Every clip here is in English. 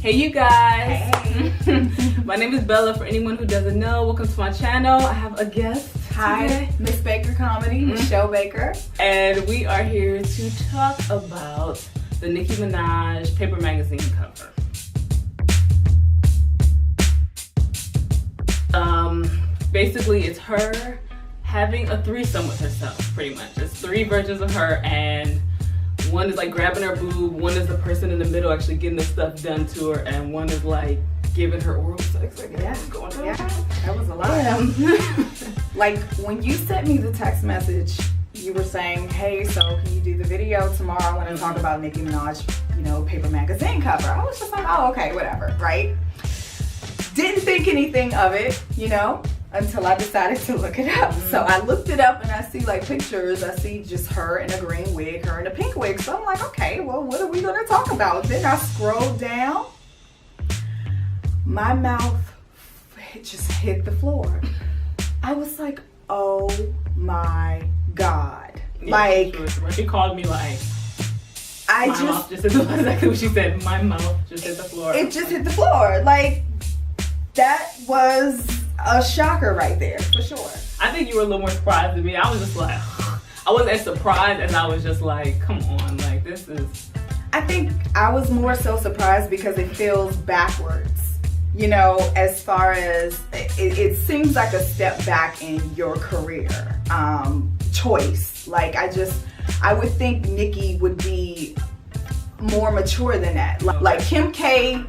Hey you guys! Hey! My name is Bella. For anyone who doesn't know, welcome to my channel. I have a guest Hi, Miss Baker Comedy, Michelle Baker. And we are here to talk about the Nicki Minaj Paper Magazine cover. Basically it's her having a threesome with herself, pretty much. It's 3 versions of her, and one is like grabbing her boob, one is the person in the middle actually getting the stuff done to her, and one is like giving her oral sex. Like, what's going on? Yeah, that was a lot. Like when you sent me the text message, you were saying, hey, so can you do the video tomorrow? I want to talk about Nicki Minaj, Paper Magazine cover. I was just like, oh, okay, whatever, right? Didn't think anything of it, until I decided to look it up. So I looked it up and I see like pictures. I see just her in a green wig, her in a pink wig. So I'm like, okay, well, what are we gonna talk about? Then I scrolled down. My mouth just hit the floor. I was like, oh my God. Yeah, like, she called me like, mouth just hit the floor. Exactly what she said. My mouth just hit the floor. It just hit the floor. Like, that was a shocker right there, for sure. I think you were a little more surprised than me. I was just like, I wasn't as surprised as I was just like, come on, like this is. I think I was more so surprised because it feels backwards, as far as it seems like a step back in your career choice. Like I would think Nicki would be more mature than that. Like Kim K,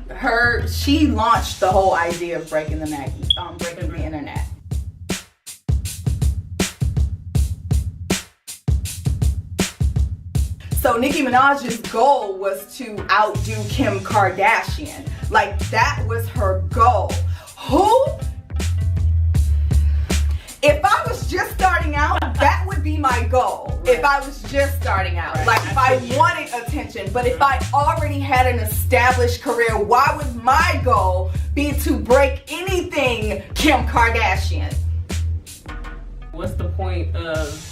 she launched the whole idea of breaking the internet. So Nicki Minaj's goal was to outdo Kim Kardashian. Like that was her goal. If I was just starting out, that would be my goal. Right. If I was just starting out. Right. Like if I wanted attention. But if I already had an established career, why would my goal be to break anything Kim Kardashian? What's the point of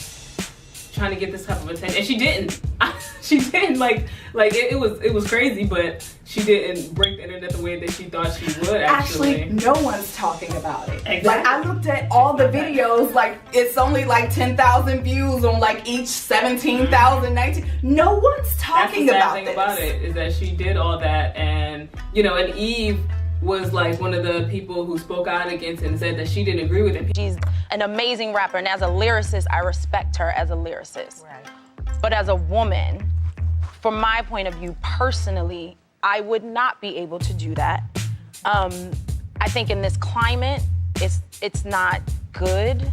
trying to get this type of attention? And she didn't. She didn't. Like it was crazy, but she didn't break the internet the way that she thought she would. Actually, no one's talking about it. Exactly. Like I looked at all the videos, like it's only like 10,000 views on like each 17,000, 19. No one's talking about this. That's the sad thing about it, is that she did all that, and and Eve was like one of the people who spoke out against it and said that she didn't agree with it. She's an amazing rapper, and as a lyricist, I respect her as a lyricist. Right. But as a woman, from my point of view, personally, I would not be able to do that. I think in this climate, it's not good.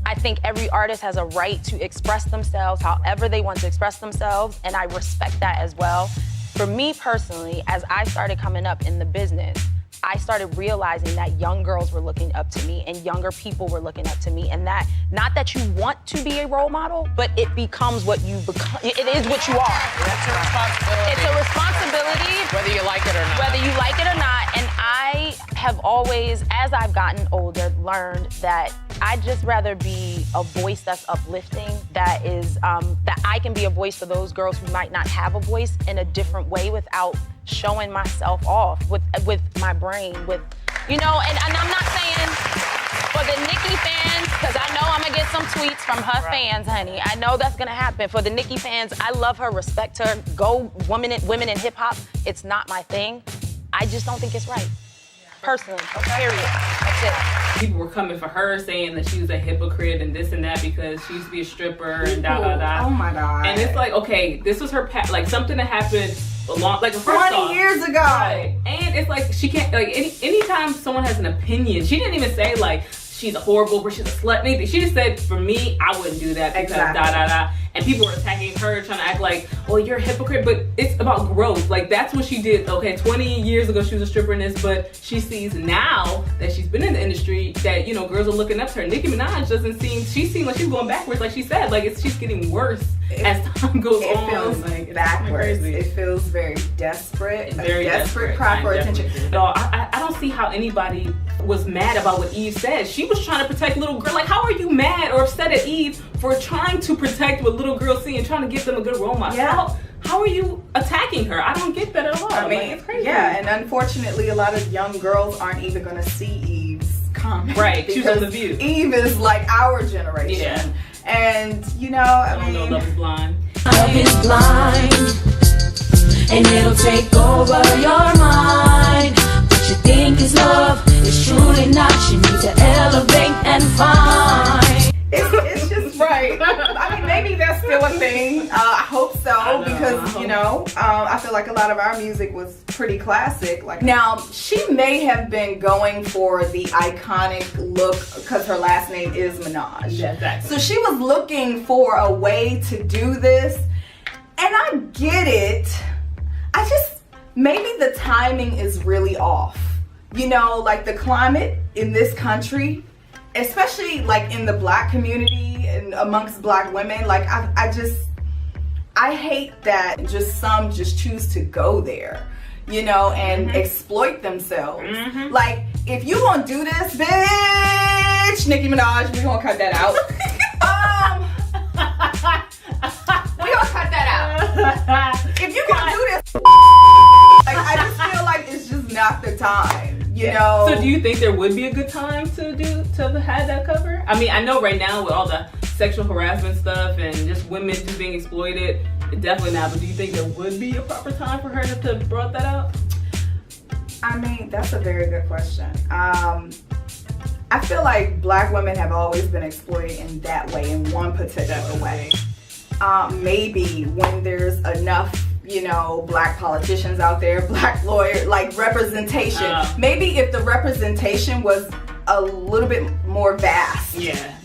I think every artist has a right to express themselves however they want to express themselves, and I respect that as well. For me personally, as I started coming up in the business, I started realizing that young girls were looking up to me and younger people were looking up to me, and that, not that you want to be a role model, but it becomes what you become. It is what you are. That's a responsibility. It's a responsibility. Whether you like it or not. Whether you like it or not. And I have always, as I've gotten older, learned that I'd just rather be a voice that's uplifting, that is, that I can be a voice for those girls who might not have a voice in a different way without showing myself off with my brain, and I'm not saying for the Nicki fans, because I know I'm gonna get some tweets from her fans, honey. I know that's gonna happen. For the Nicki fans, I love her, respect her, go women in hip hop. It's not my thing. I just don't think it's right. Personally, period. That's it. People were coming for her, saying that she was a hypocrite and this and that because she used to be a stripper and da. Oh my God. And it's like, okay, this was her past, like something that happened like 20 years ago. Right. And it's like she can't, like anytime someone has an opinion, she didn't even say like she's a horrible person, she's a slut, anything. She just said, for me, I wouldn't do that because da. And people were attacking her, trying to act like, well, you're a hypocrite, but it's about growth. Like, that's what she did. Okay, 20 years ago, she was a stripper in this, but she sees now that she's been in the industry that, girls are looking up to her. Nicki Minaj she seemed like she's going backwards, like she said. Like, she's getting worse as time goes on. It feels like backwards. It feels very desperate. Very desperate cry for attention. No, I don't see how anybody was mad about what Eve said. She was trying to protect little girl. Like, how are you mad or upset at Eve for trying to protect what little girls see and trying to give them a good role model? Yeah. How how are you attacking her? I don't get that at all. I mean, like, it's crazy. yeah, and unfortunately, a lot of young girls aren't even gonna see Eve's comment. Right, she's on The View. Eve is like our generation. Yeah. And, you know, I don't know, Love is Blind. Love is blind, and it'll take over your mind. What you think is love is truly not. You need to elevate and find. It's just right. I mean, maybe that's still a thing. I hope so, because you know, I feel like a lot of our music was pretty classic. Like, now she may have been going for the iconic look because her last name is Minaj. Yeah, exactly. So she was looking for a way to do this, and I get it. I just, maybe the timing is really off. You know, like the climate in this country, especially like in the Black community and amongst Black women, like I hate that just some just choose to go there, you know, and exploit themselves. Like, if you gonna do this, bitch, Nicki Minaj, we gonna cut that out. We gonna cut that out. If you gonna do this, like, I just feel like it's just not the time. You know. So do you think there would be a good time to have that cover? I mean, I know right now with all the sexual harassment stuff and just women just being exploited, definitely not. But do you think there would be a proper time for her to brought that out? I mean, that's a very good question. I feel like Black women have always been exploited in that way, in one particular way. Maybe when there's enough, you know, Black politicians out there, Black lawyers, like representation. Maybe if the representation was a little bit more vast,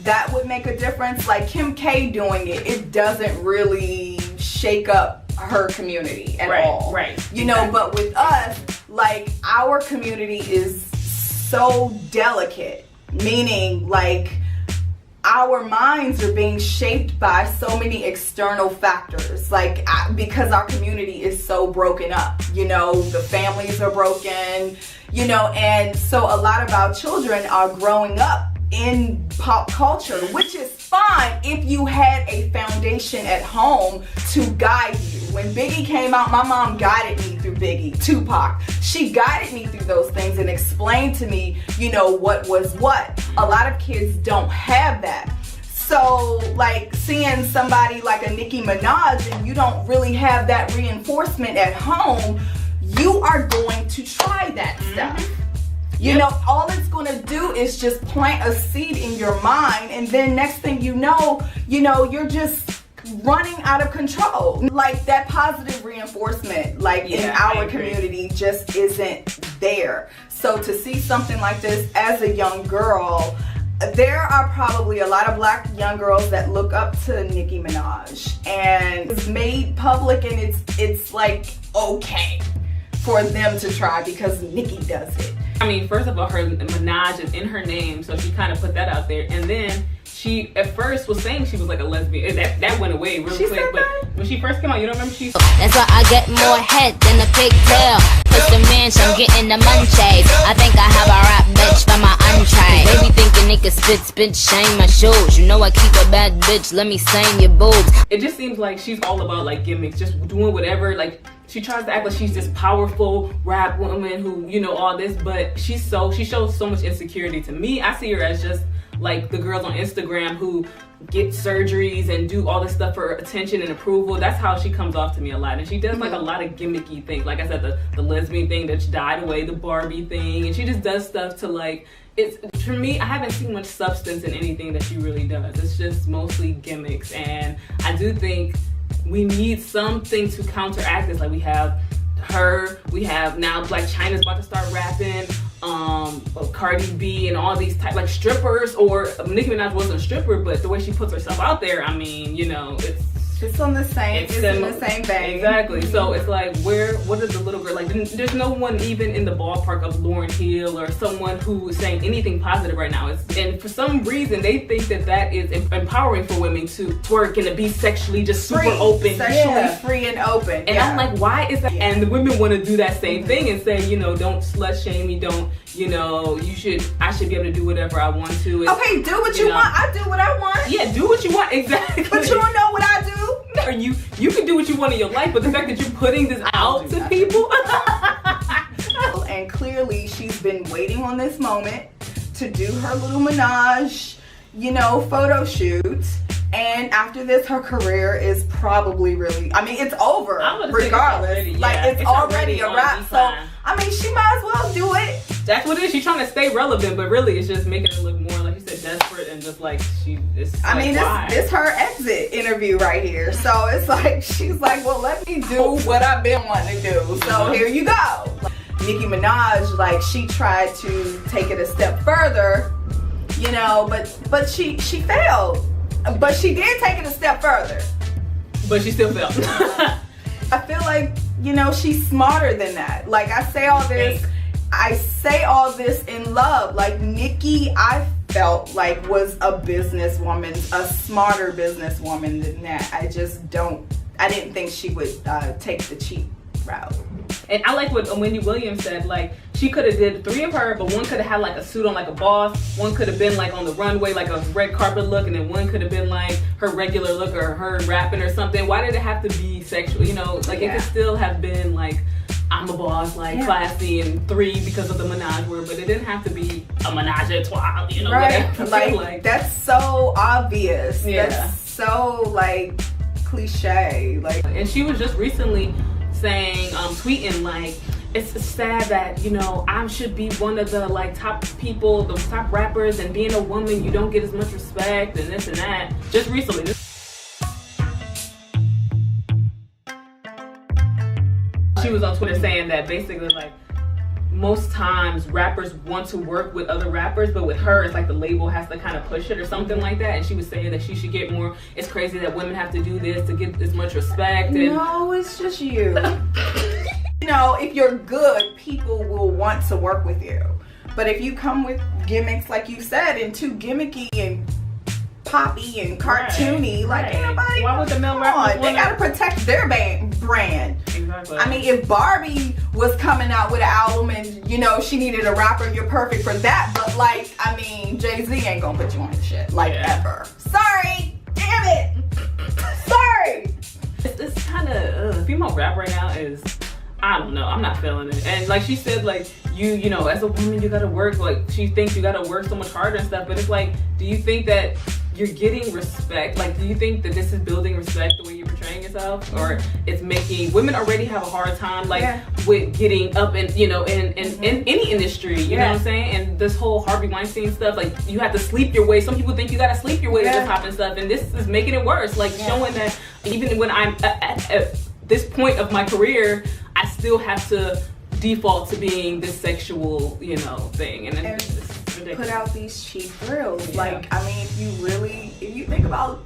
that would make a difference. Like Kim K doing it, it doesn't really shake up her community at all. Right. You know, but with us, like, our community is so delicate, meaning like our minds are being shaped by so many external factors, like because our community is so broken up, you know, the families are broken, you know, and so a lot of our children are growing up in pop culture, which is fine if you had a foundation at home to guide you. When Biggie came out, my mom guided me through Biggie, Tupac. She guided me through those things and explained to me, you know, what was what. A lot of kids don't have that. So, like, seeing somebody like a Nicki Minaj and you don't really have that reinforcement at home, you are going to try that stuff. You know, all it's going to do is just plant a seed in your mind, and then next thing you know, you're just running out of control. Like, that positive reinforcement, like, in our community just isn't there. So to see something like this as a young girl, there are probably a lot of Black young girls that look up to Nicki Minaj, and it's made public, and it's like okay for them to try because Nicki does it. I mean, first of all, her Minaj is in her name, so she kind of put that out there. And then she, at first, was saying she was like a lesbian. That went away real quick. But when she first came out, you don't remember? That's why I get more head than a pigtail. Push the mansion, getting the munchies. I think I have a rap bitch for my entree. Baby thinking they can spit, shame my shoes. You know I keep a bad bitch, let me sign your boobs. It just seems like she's all about like gimmicks, just doing whatever. Like, she tries to act like she's this powerful rap woman who, you know, all this, but she shows so much insecurity to me. I see her as just like the girls on Instagram who get surgeries and do all this stuff for attention and approval. That's how she comes off to me a lot. And she does like a lot of gimmicky things. Like I said, the lesbian thing that died away, the Barbie thing, and she just does stuff to like, it's, for me, I haven't seen much substance in anything that she really does. It's just mostly gimmicks. And I do think we need something to counteract this. Like, we have her, we have now Blac Chyna's about to start rapping, Cardi B and all these type like strippers, or Nicki Minaj wasn't a stripper, but the way she puts herself out there, I mean, you know, it's on the same, it's in the same vein. Exactly. So it's like, what is the little girl? Like, there's no one even in the ballpark of Lauryn Hill or someone who is saying anything positive right now. And for some reason, they think that is empowering for women to twerk and to be sexually just super open. Sexually free and open. And I'm like, why is that? And the women want to do that same thing and say, you know, don't slut shame me, don't, you know, I should be able to do whatever I want to. Okay, do what you want. I do what I want. Yeah, do what you want. Exactly. But you don't know what I do. Or you can do what you you want in your life, but the fact that you're putting this out to people. And clearly she's been waiting on this moment to do her little Minaj, you know, photo shoot. And after this, her career is probably really, I mean, it's over regardless. It's already a wrap. So, I mean, she might as well do it. That's what it is. She's trying to stay relevant, but really it's just making her look more, like you said, desperate and just like this her exit interview right here. So it's like, she's like, well, let me do what I've been wanting to do. So here you go. Nicki Minaj, like, she tried to take it a step further, you know, but she failed. But she did take it a step further. But she still failed. I feel like, you know, she's smarter than that. Like, I say all this in love. Like, Nicki, I felt like was a businesswoman, a smarter businesswoman than that. I didn't think she would take the cheap route. And I like what Wendy Williams said, like, she could have did 3 of her, but one could have had like a suit on like a boss, one could have been like on the runway, like a red carpet look, and then one could have been like her regular look or her rapping or something. Why did it have to be sexual? You know, like it could still have been like, I'm a boss, like classy, and 3 because of the Minaj word, but it didn't have to be a menage a trois, you know, right? whatever. Like that's so obvious. Yeah. That's so like cliche. Like, and she was just recently saying, tweeting like, it's sad that, you know, I should be one of the like top people, the top rappers, and being a woman, you don't get as much respect and this and that. Just recently. She was on Twitter saying that basically like, most times rappers want to work with other rappers, but with her, it's like the label has to kind of push it or something like that. And she was saying that she should get more, it's crazy that women have to do this to get as much respect. And no, it's just you. You know, if you're good, people will want to work with you. But if you come with gimmicks, like you said, and too gimmicky and poppy and cartoony, like ain't nobody. Why would the male rappers? They gotta protect their brand. Exactly. I mean, if Barbie was coming out with an album and, you know, she needed a rapper, you're perfect for that. But like, I mean, Jay-Z ain't gonna put you on his shit, like ever. Sorry, damn it. Sorry. It's kind of female rap right now is, I don't know, I'm not feeling it. And like she said, like you know, as a woman you gotta work, like she thinks you gotta work so much harder and stuff, but it's like, do you think that you're getting respect? Like, do you think that this is building respect the way you're portraying yourself, or it's making women already have a hard time like with getting up and, you know, in any industry, you know what I'm saying? And this whole Harvey Weinstein stuff, like you have to sleep your way. Some people think you gotta sleep your way to the top and stuff, and this is making it worse. Like showing that even when I'm at this point of my career, I still have to default to being this sexual, you know, thing, and it's ridiculous. Put out these cheap thrills. Like, I mean, if you think about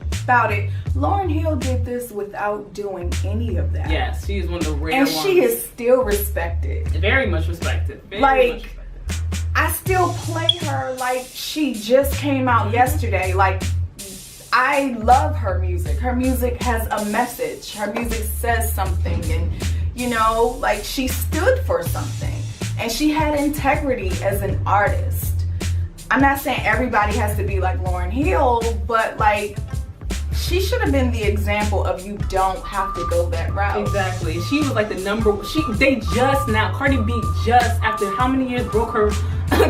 it, Lauryn Hill did this without doing any of that. Yes, she's one of the rare ones. And she is still respected. Very much respected. Very much respected. I still play her like she just came out yesterday. Like, I love her music. Her music has a message. Her music says something, and you know, like she stood for something, and she had integrity as an artist. I'm not saying everybody has to be like Lauryn Hill, but like she should have been the example of you don't have to go that route. Exactly. She was like the Cardi B just after how many years broke her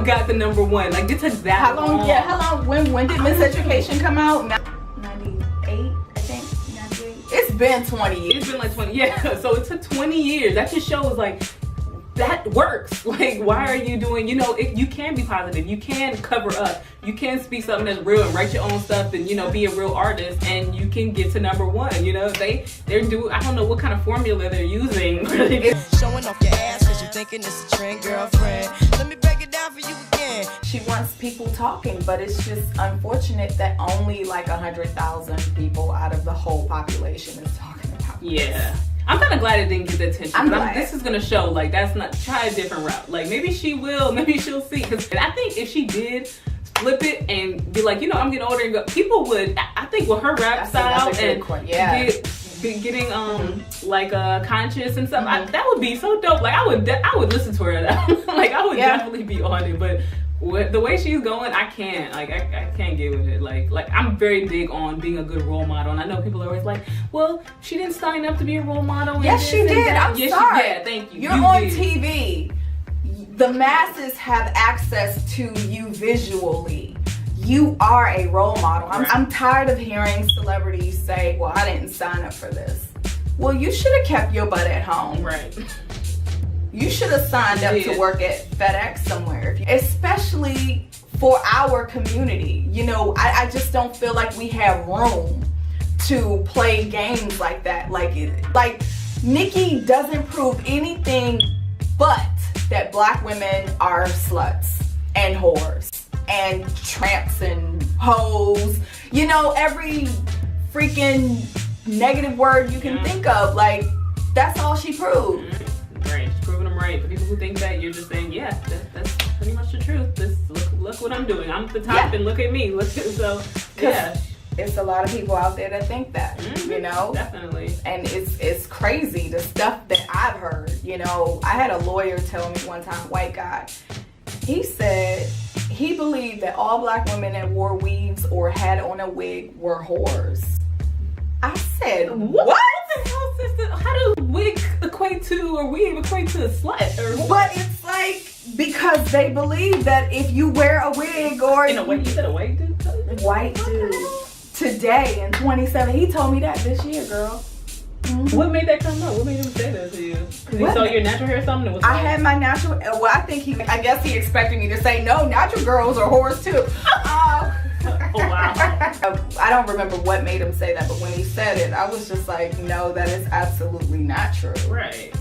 got the #1. Like it took that how long? Yeah, how long? When did Miseducation come out? 98, I think. 98. It's been 20 years. It's been like 20. Yeah. So it took 20 years. That just shows like that works. Like, why are you doing, you know, you can be positive, you can cover up, you can speak something that's real and write your own stuff and, you know, be a real artist, and you can get to #1. You know, they're doing, I don't know what kind of formula they're using. Showing off your ass because you're thinking it's a trend, girlfriend. Let me break it down for you again. She wants people talking, but it's just unfortunate that only like 100,000 people out of the whole population is talking about this. Yeah. I'm kind of glad it didn't get the attention. I'm glad. This is going to show, like, that's not, try a different route. Like, maybe she will, maybe she'll see. Because I think if she did flip it and be like, you know, I'm getting older and go, people would, I think with her rap style and getting like conscious and stuff, that would be so dope. Like, I would listen to her. Like, I would definitely be on it. But the way she's going, I can't. Like, I can't get with it. Like I'm very big on being a good role model, and I know people are always like, well, she didn't sign up to be a role model. Yes, she did. I'm sorry. Yeah, thank you. You're on TV. The masses have access to you visually. You are a role model. I'm tired of hearing celebrities say, well, I didn't sign up for this. Well, you should have kept your butt at home. Right. You should have signed up to work at FedEx somewhere, especially for our community. You know, I just don't feel like we have room to play games like that. Like Nicki doesn't prove anything but that black women are sluts and whores and tramps and hoes. You know, every freaking negative word you can think of. Like, that's all she proved. Right, she's proving them right. For people who think that, you're just saying, yeah, that's pretty much the truth. Look what I'm doing. I'm at the top, and look at me. It's a lot of people out there that think that, you know? Definitely. And it's crazy, the stuff that I've heard. You know, I had a lawyer tell me one time, white guy, he said he believed that all black women that wore weaves or had on a wig were whores. I said, what? The hell, sister? How does wig equate to, or weave equate to a slut? But it's like, because they believe that if you wear a wig or... You said a white dude? White dude. Today in 27, he told me that this year, girl. Mm-hmm. What made that come up? What made him say that to you? Because he saw your natural hair or something? I had my natural... Well, I guess he expected me to say, no, natural girls are whores too. Oh, wow. I don't remember what made him say that, but when he said it, I was just like, no, that is absolutely not true. Right.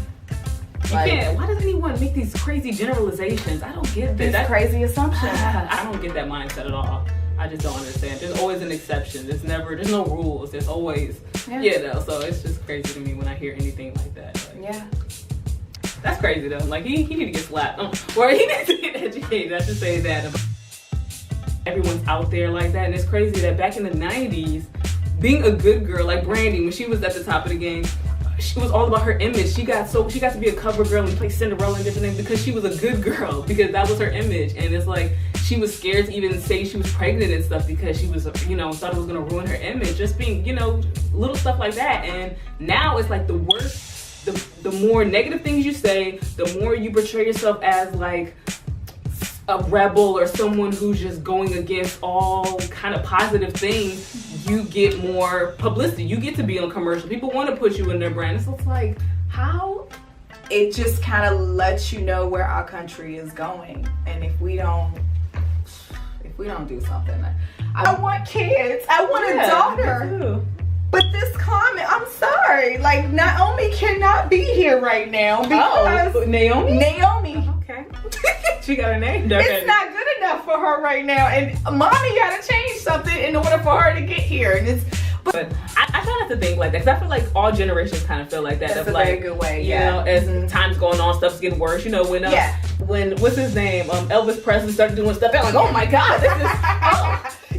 Why does anyone make these crazy generalizations? I don't get these crazy assumptions. I don't get that mindset at all. I just don't understand. There's always an exception. There's no rules. There's always, so it's just crazy to me when I hear anything like that. That's crazy though. Like, he need to get slapped. Or he needs to get educated. I should say that. Everyone's out there like that, and it's crazy that back in the 90s, being a good girl, like Brandy, when she was at the top of the game, she was all about her image. She got to be a cover girl and play Cinderella and different things because she was a good girl, because that was her image. And it's like, she was scared to even say she was pregnant and stuff because she was, thought it was gonna ruin her image. Just being, little stuff like that. And now it's like the worse, the more negative things you say, the more you portray yourself as like a rebel or someone who's just going against all kind of positive things, you get more publicity. You get to be on commercial. People want to put you in their brand. So it's like, how? It just kind of lets you know where our country is going. And if we don't do something, I want kids. I want a daughter. But this comment, I'm sorry, like, Naomi cannot be here right now because Naomi. Okay. She got her name. It's not good enough for her right now, and mommy got to change something in order for her to get here. And but I try not to think like that, because I feel like all generations kind of feel like that. That's a very good way. As time's going on, stuff's getting worse. When what's his name? Elvis Presley started doing stuff. They're like, oh my God, this is.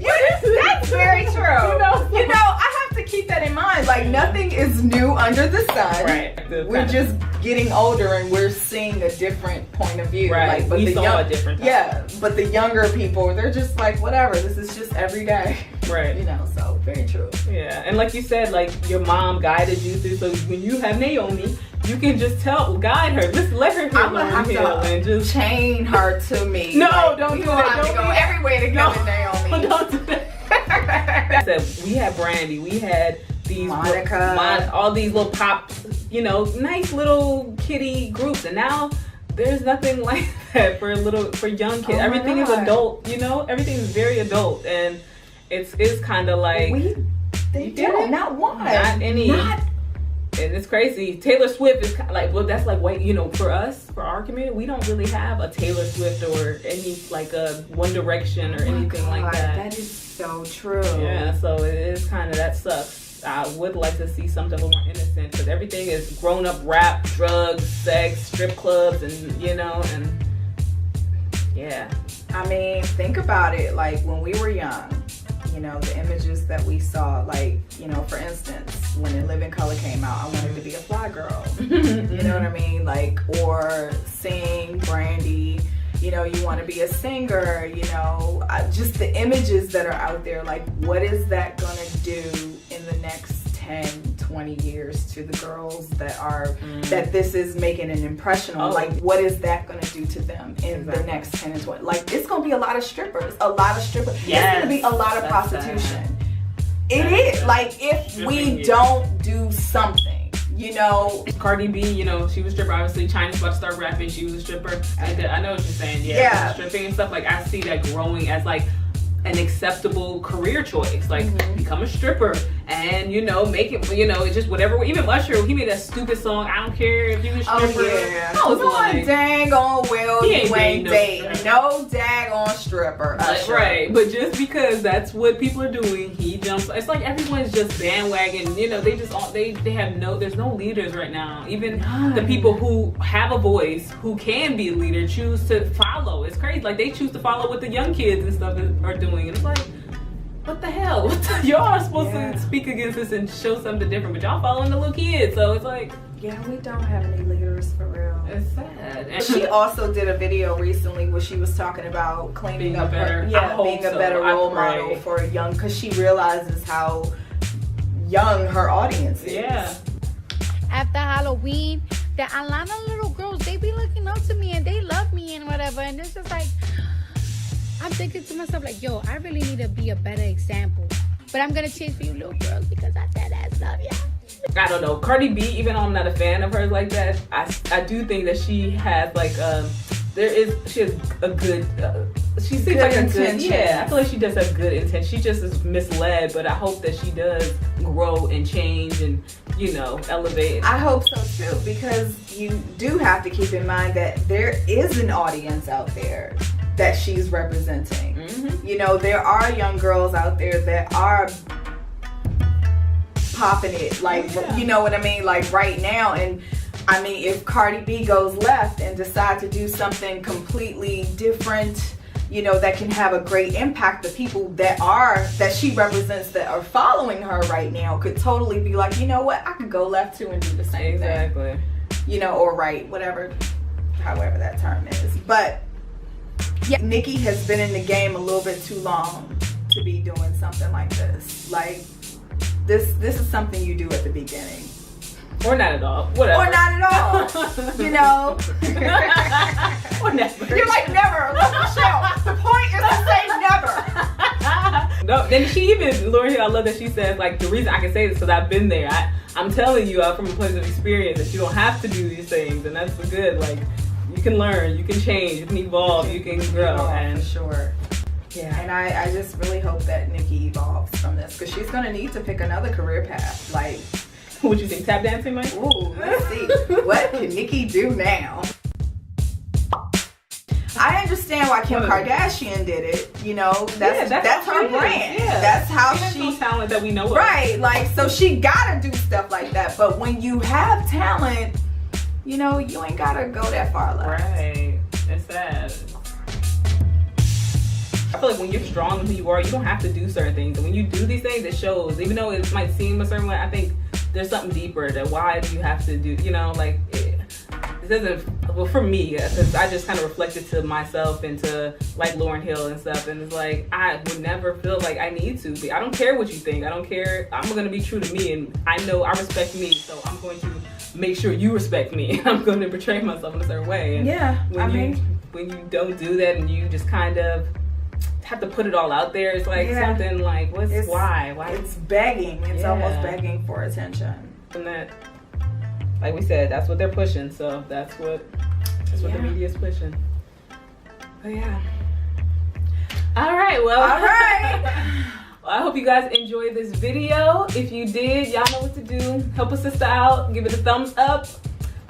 That's very true. I have to keep that in mind. Like, nothing is new under the sun. Right. We're just getting older and we're seeing a different point of view. Right. But we saw a different time. Yeah, but the younger people, they're just like, whatever. This is just every day. Right. So very true. Yeah, and like you said, like, your mom guided you through. So when you have Naomi, you can just guide her. Just let her I'm gonna have to and just chain her to me. No, don't do that. Have to go everywhere together, Naomi. Don't do that. We had Brandy. We had these Monica. All these little pop, nice little kiddie groups, and now there's nothing like that for young kids. Everything is adult. Everything is very adult, and it's kind of like they don't. Not one. Not any. And it's crazy. Taylor Swift is kind of like, that's like, for us, for our community, we don't really have a Taylor Swift or any like a One Direction or anything like that. That is so true. Yeah, so it is kind of, that sucks. I would like to see something a little more innocent, because everything is grown up rap, drugs, sex, strip clubs, and and yeah. I mean, think about it. Like, when we were young, the images that we saw, like, for instance, when In Living Color came out, I wanted to be a fly girl. You know what I mean? Like, or seeing Brandy you know, you want to be a singer, you know, just the images that are out there, like what is that gonna do in the next 10, 20 years to the girls that are that this is making an impression on? Like, what is that gonna do to them in the next 10 and 20? Like, it's gonna be a lot of strippers, Yes. It's gonna be a lot of prostitution. It is. Like, if we don't do something. You know, Cardi B, you know, she was a stripper. Obviously, Chyna's about to start rapping. She was a stripper. I know what you're saying. Yeah. Stripping and stuff. Like, I see that growing as like an acceptable career choice. Like, become a stripper and, you know, make it, you know, it's just whatever. Even Usher, he made that stupid song, I don't care if you a stripper. I was like, dang on Will, you ain't dating no daggone stripper. Usher. Right, but just because that's what people are doing, he jumps. It's like everyone's just bandwagon. You know, they just all they have there's no leaders right now. Even the people who have a voice, who can be a leader, choose to follow. It's crazy. Like, they choose to follow what the young kids and stuff are doing. And it's like, what the hell? Y'all are supposed to speak against this and show something different, but y'all following the little kids. So it's like, yeah, we don't have any leaders for real. It's sad. And she also did a video recently where she was talking about cleaning up being a better role model for young, because she realizes how young her audience is. Yeah. After Halloween, that a lot of little girls, they be looking up to me and they love me and whatever, and it's just like, I'm thinking to myself, like, yo, I really need to be a better example. But I'm gonna change for you little girls because I said I love ya. I don't know. Cardi B, even though I'm not a fan of hers like that, I do think that she has like she has a good she seems like a good, I feel like she does have good intent. She just is misled, but I hope that she does grow and change and, you know, elevate. I hope so too, because you do have to keep in mind that there is an audience out there that she's representing. You know, there are young girls out there that are popping it, like, you know what I mean, like right now. And I mean, if Cardi B goes left and decides to do something completely different, you know, that can have a great impact, the people that she represents that are following her right now could totally be like, you know what, I could go left too and do the same thing. You know, or right, whatever, however that term is. But yeah, Nicki has been in the game a little bit too long to be doing something like this. Like, this is something you do at the beginning. Or not at all. Whatever. Or not at all. You know? Or never. You're like, never. Look, Michelle, the point is to say never. No, then she even, Lauryn Hill, I love that she says, like, the reason I can say this is because I've been there. I'm telling you from a place of experience that you don't have to do these things. And that's good. Like, you can learn, you can change, you can evolve, you can grow. And for sure. Yeah, and I just really hope that Nicki evolves from this, because she's going to need to pick another career path. Like, what you think, tap dancing, Mike? Ooh, let's see. What can Nicki do now? I understand why Kim Kardashian did it. You know, that's her brand. Yeah. That's how she talent that we know of. Right, like, so she gotta do stuff like that. But when you have talent, you know, you ain't gotta go that far left. Right. It's sad. I feel like when you're strong in who you are, you don't have to do certain things. And when you do these things, it shows. Even though it might seem a certain way, I think there's something deeper that why do you have to do, you know, like, it doesn't, well, for me, because I just kind of reflected to myself and to, like, Lauryn Hill and stuff, and it's like, I would never feel like I need to be. I don't care what you think. I don't care. I'm going to be true to me, and I know I respect me, so I'm going to make sure you respect me. I'm going to portray myself in a certain way. And yeah, when you don't do that and you just kind of have to put it all out there, it's like something like, why? It's begging. It's almost begging for attention. And that, like we said, that's what they're pushing. So that's what the media's pushing. But yeah. All right. Well, I hope you guys enjoyed this video. If you did, y'all know what to do. Help a sister out. Give it a thumbs up.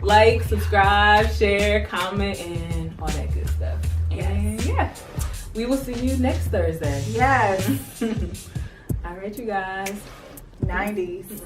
Like, subscribe, share, comment, and all that good stuff. And we will see you next Thursday. Yes. All right, you guys. 90s.